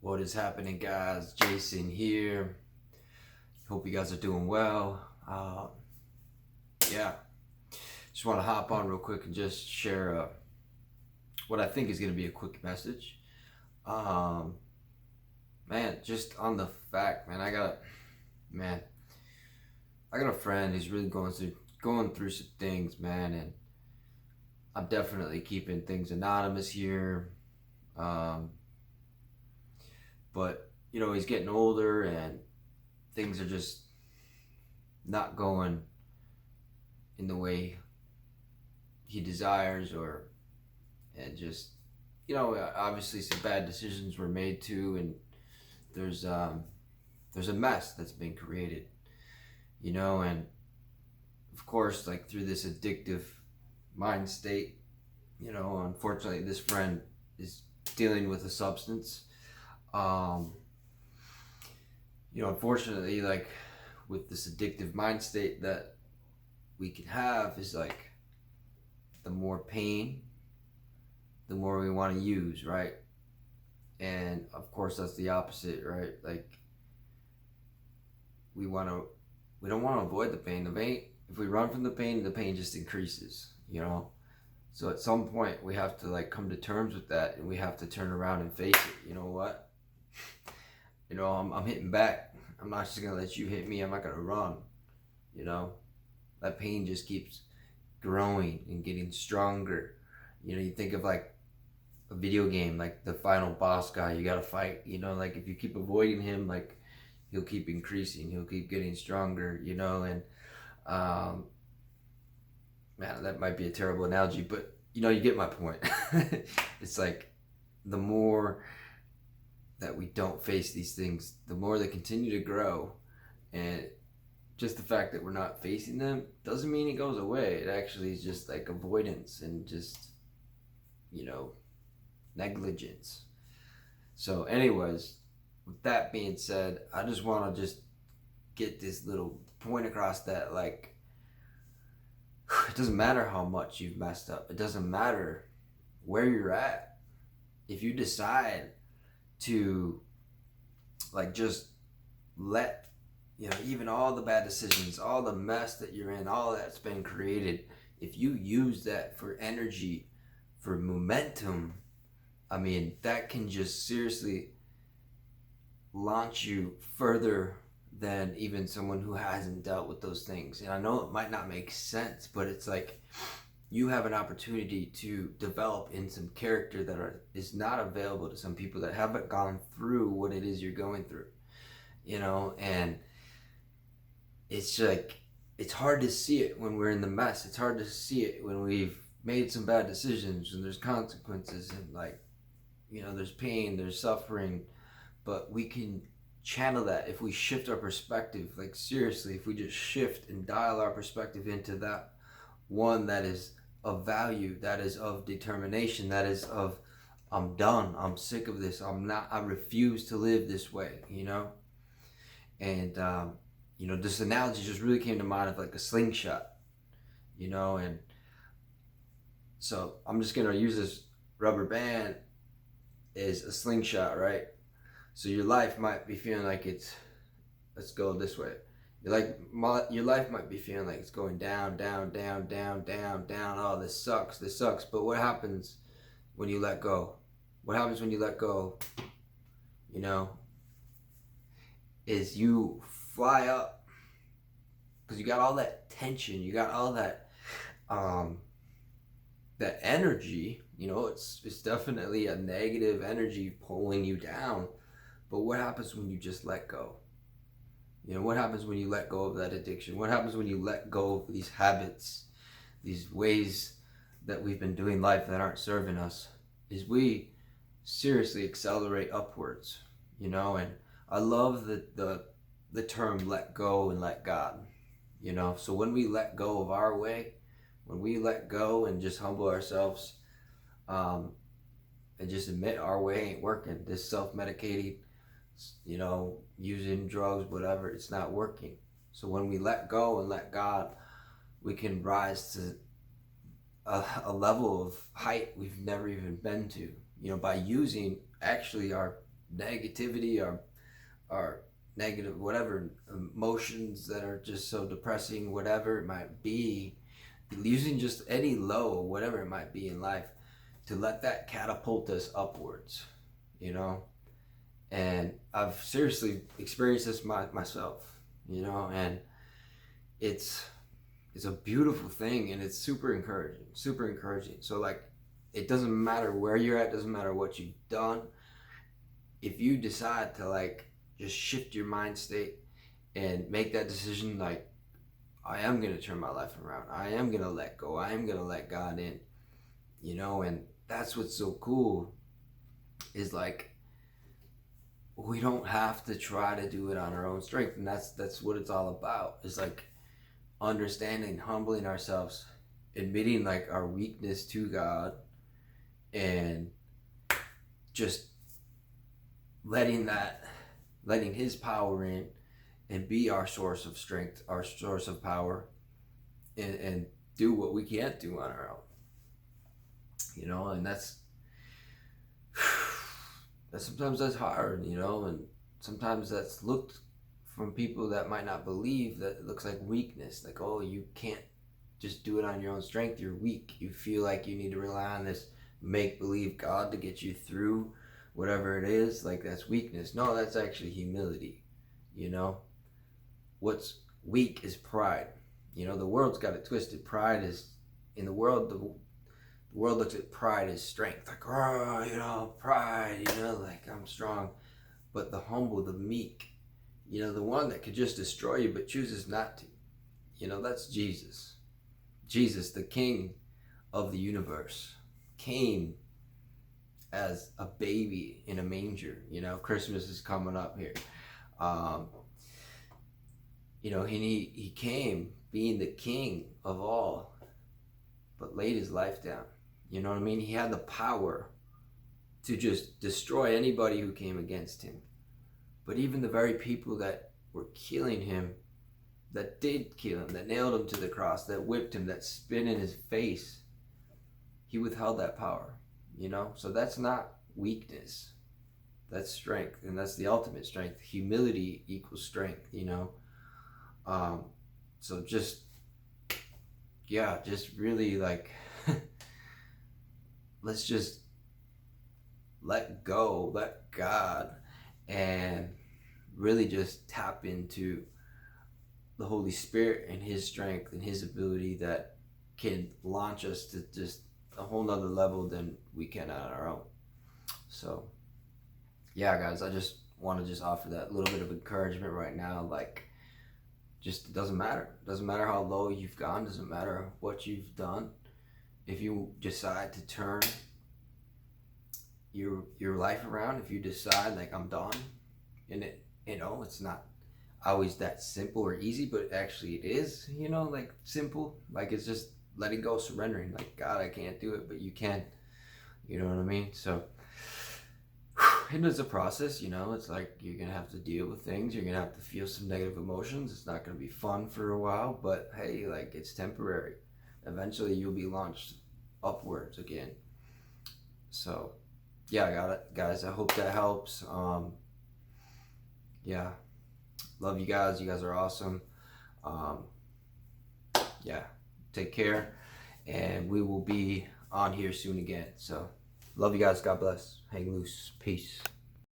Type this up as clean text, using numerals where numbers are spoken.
What is happening, guys? Jason here. Hope you guys are doing well. Yeah, just want to hop on real quick and just share what I think is going to be a quick message. Um, Man, just on the fact, man, I got a friend who's really going through some things, man, and I'm definitely keeping things anonymous here. Um, but he's getting older, and things are just not going in the way he desires, or and just obviously some bad decisions were made too, and there's um there's a mess that's been created, and of course, like, through this addictive mind state, unfortunately this friend is dealing with a substance. um Unfortunately, like, with this addictive mind state that we can have, is like, the more pain, the more we want to use, right? And of course, that's the opposite, right? Like, we want to, we don't want to avoid the pain. The pain, if we run from the pain just increases. So at some point, we have to, like, come to terms with that, and we have to turn around and face it. You know what? I'm hitting back. I'm not just gonna let you hit me. I'm not gonna run. You know, that pain just keeps growing and getting stronger. You think of, like, a video game, like the final boss guy you gotta fight. Like, if you keep avoiding him, like, he'll keep increasing, he'll keep getting stronger. And um, man, that might be a terrible analogy, but you get my point. It's like, the more that we don't face these things, the more they continue to grow, and just the fact that we're not facing them doesn't mean it goes away. It actually is just like avoidance and just you know negligence. So, anyways, with that being said, I just want to just get this little point across that, like, it doesn't matter how much you've messed up. It doesn't matter where you're at. If you decide to, like, just let, even all the bad decisions, all the mess that you're in, all that's been created, if you use that for energy, for momentum, I mean, that can just seriously launch you further than even someone who hasn't dealt with those things. And I know it might not make sense, but it's like, you have an opportunity to develop in some character is not available to some people that haven't gone through what it is you're going through. And it's like, it's hard to see it when we're in the mess. It's hard to see it when we've made some bad decisions and there's consequences, and, like, there's pain, there's suffering, but we can channel that if we shift our perspective. Like, seriously, if we just shift and dial our perspective into that one that is of value, that is of determination, that is of, I'm done, I'm sick of this, I refuse to live this way. And this analogy just really came to mind of, like, a slingshot. And so I'm just gonna use this rubber band as a slingshot, right? So your life might be feeling like it's, let's go this way. Your life might be feeling like it's going down, down, down, down, down, down. Oh, this sucks, this sucks. But what happens when you let go? What happens when you let go? You know, is you fly up, because you got all that tension, you got all that energy. It's definitely a negative energy pulling you down. But what happens when you just let go? What happens when you let go of that addiction? What happens when you let go of these habits, these ways that we've been doing life that aren't serving us? Is we seriously accelerate upwards. And I love the term let go and let God. So when we let go of our way, when we let go and just humble ourselves, and just admit our way ain't working, this self-medicating, using drugs, whatever, it's not working. So when we let go and let God, we can rise to a level of height we've never even been to, by using actually our negativity, our negative, whatever emotions that are just so depressing, whatever it might be, using just any low, whatever it might be in life, to let that catapult us upwards, you know. And I've seriously experienced this myself, you know, and it's it's a beautiful thing, and it's super encouraging. So like, it doesn't matter where you're at, doesn't matter what you've done. If you decide to like just shift your mind state and make that decision, like, I am gonna turn my life around, I am gonna let go, I am gonna let God in, you know. And that's what's so cool, is like, we don't have to try to do it on our own strength. And that's what it's all about, is like understanding, humbling ourselves, admitting like our weakness to God, and just letting his power in and be our source of strength, our source of power, and do what we can't do on our own, you know. And that's sometimes that's hard, you know. And sometimes that's looked, from people that might not believe, that it looks like weakness, like, oh, you can't just do it on your own strength, you're weak, you feel like you need to rely on this make-believe God to get you through whatever it is, like that's weakness. No, that's actually humility, you know. What's weak is pride, you know. The world's got it twisted. Pride is, in the world, the world looks at pride as strength, like, oh, you know, pride, you know, like I'm strong. But the humble, the meek, you know, the one that could just destroy you but chooses not to, you know, that's Jesus. Jesus, the King of the universe, came as a baby in a manger. You know, Christmas is coming up here. You know, he came being the King of all, but laid his life down. You know what I mean? He had the power to just destroy anybody who came against him. But even the very people that were killing him, that did kill him, that nailed him to the cross, that whipped him, that spit in his face, he withheld that power, you know? So that's not weakness. That's strength, and that's the ultimate strength. Humility equals strength, you know? So just, yeah, just really like, let's just let go, let God, and really just tap into the Holy Spirit and his strength and his ability that can launch us to just a whole nother level than we can on our own. So yeah, guys, I just want to just offer that little bit of encouragement right now. Like, just, it doesn't matter how low you've gone, doesn't matter what you've done. If you decide to turn your life around, if you decide like, I'm done, and it, you know, it's not always that simple or easy, but actually it is, you know, like simple, like it's just letting go, surrendering, like, God, I can't do it, but you can, you know what I mean? So and it's a process, you know. It's like, you're gonna have to deal with things, you're gonna have to feel some negative emotions, it's not gonna be fun for a while, but hey, like, it's temporary. Eventually you'll be launched upwards again. So yeah, I got it, guys. I hope that helps. Yeah, love you guys. You guys are awesome. Yeah, take care, and we will be on here soon again. So love you guys. God bless. Hang loose. Peace.